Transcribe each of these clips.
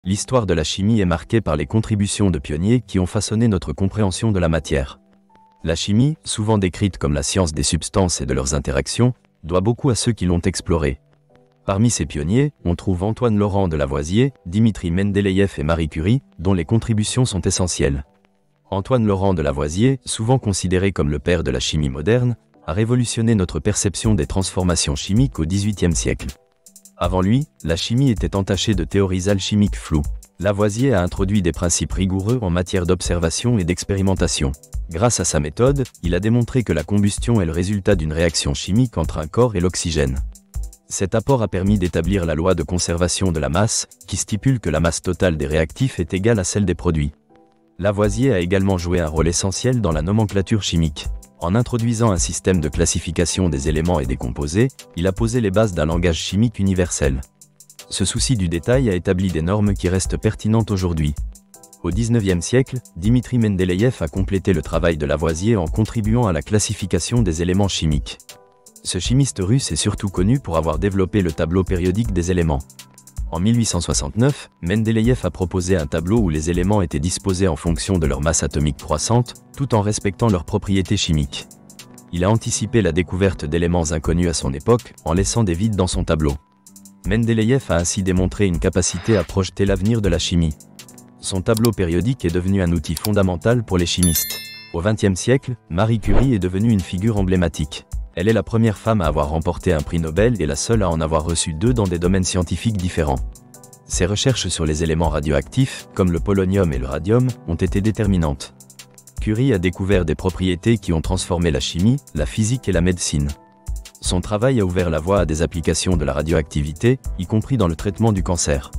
l'histoire de la chimie est marquée par les contributions de pionniers qui ont façonné notre compréhension de la matière. La chimie, souvent décrite comme la science des substances et de leurs interactions, doit beaucoup à ceux qui l'ont explorée. Parmi ces pionniers, on trouve Antoine Laurent de Lavoisier, Dimitri Mendeleïev et Marie Curie, dont les contributions sont essentielles. Antoine Laurent de Lavoisier, souvent considéré comme le père de la chimie moderne, a révolutionné notre perception des transformations chimiques au XVIIIe siècle. Avant lui, la chimie était entachée de théories alchimiques floues. Lavoisier a introduit des principes rigoureux en matière d'observation et d'expérimentation. Grâce à sa méthode, il a démontré que la combustion est le résultat d'une réaction chimique entre un corps et l'oxygène. Cet apport a permis d'établir la loi de conservation de la masse, qui stipule que la masse totale des réactifs est égale à celle des produits. Lavoisier a également joué un rôle essentiel dans la nomenclature chimique. En introduisant un système de classification des éléments et des composés, il a posé les bases d'un langage chimique universel. Ce souci du détail a établi des normes qui restent pertinentes aujourd'hui. Au XIXe siècle, Dimitri Mendeleïev a complété le travail de Lavoisier en contribuant à la classification des éléments chimiques. Ce chimiste russe est surtout connu pour avoir développé le tableau périodique des éléments. En 1869, Mendeleïev a proposé un tableau où les éléments étaient disposés en fonction de leur masse atomique croissante, tout en respectant leurs propriétés chimiques. Il a anticipé la découverte d'éléments inconnus à son époque, en laissant des vides dans son tableau. Mendeleïev a ainsi démontré une capacité à projeter l'avenir de la chimie. Son tableau périodique est devenu un outil fondamental pour les chimistes. Au XXe siècle, Marie Curie est devenue une figure emblématique. Elle est la première femme à avoir remporté un prix Nobel et la seule à en avoir reçu 2 dans des domaines scientifiques différents. Ses recherches sur les éléments radioactifs, comme le polonium et le radium, ont été déterminantes. Curie a découvert des propriétés qui ont transformé la chimie, la physique et la médecine. Son travail a ouvert la voie à des applications de la radioactivité, y compris dans le traitement du cancer.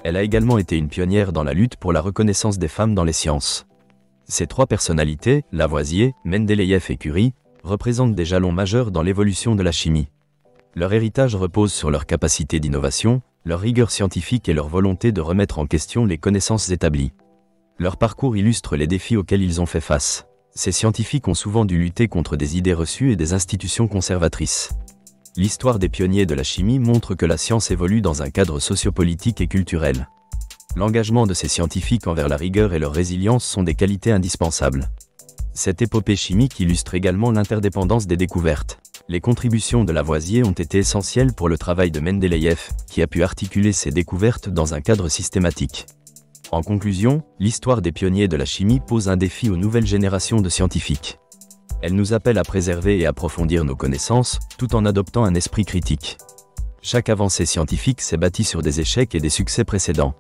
Elle a également été une pionnière dans la lutte pour la reconnaissance des femmes dans les sciences. Ces 3 personnalités, Lavoisier, Mendeleïev et Curie, représentent des jalons majeurs dans l'évolution de la chimie. Leur héritage repose sur leur capacité d'innovation, leur rigueur scientifique et leur volonté de remettre en question les connaissances établies. Leur parcours illustre les défis auxquels ils ont fait face. Ces scientifiques ont souvent dû lutter contre des idées reçues et des institutions conservatrices. L'histoire des pionniers de la chimie montre que la science évolue dans un cadre sociopolitique et culturel. L'engagement de ces scientifiques envers la rigueur et leur résilience sont des qualités indispensables. Cette épopée chimique illustre également l'interdépendance des découvertes. Les contributions de Lavoisier ont été essentielles pour le travail de Mendeleïev, qui a pu articuler ses découvertes dans un cadre systématique. En conclusion, l'histoire des pionniers de la chimie pose un défi aux nouvelles générations de scientifiques. Elle nous appelle à préserver et approfondir nos connaissances, tout en adoptant un esprit critique. Chaque avancée scientifique s'est bâtie sur des échecs et des succès précédents.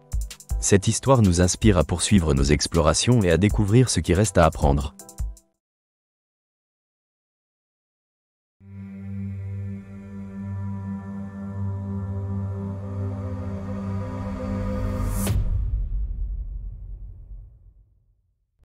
Cette histoire nous inspire à poursuivre nos explorations et à découvrir ce qui reste à apprendre.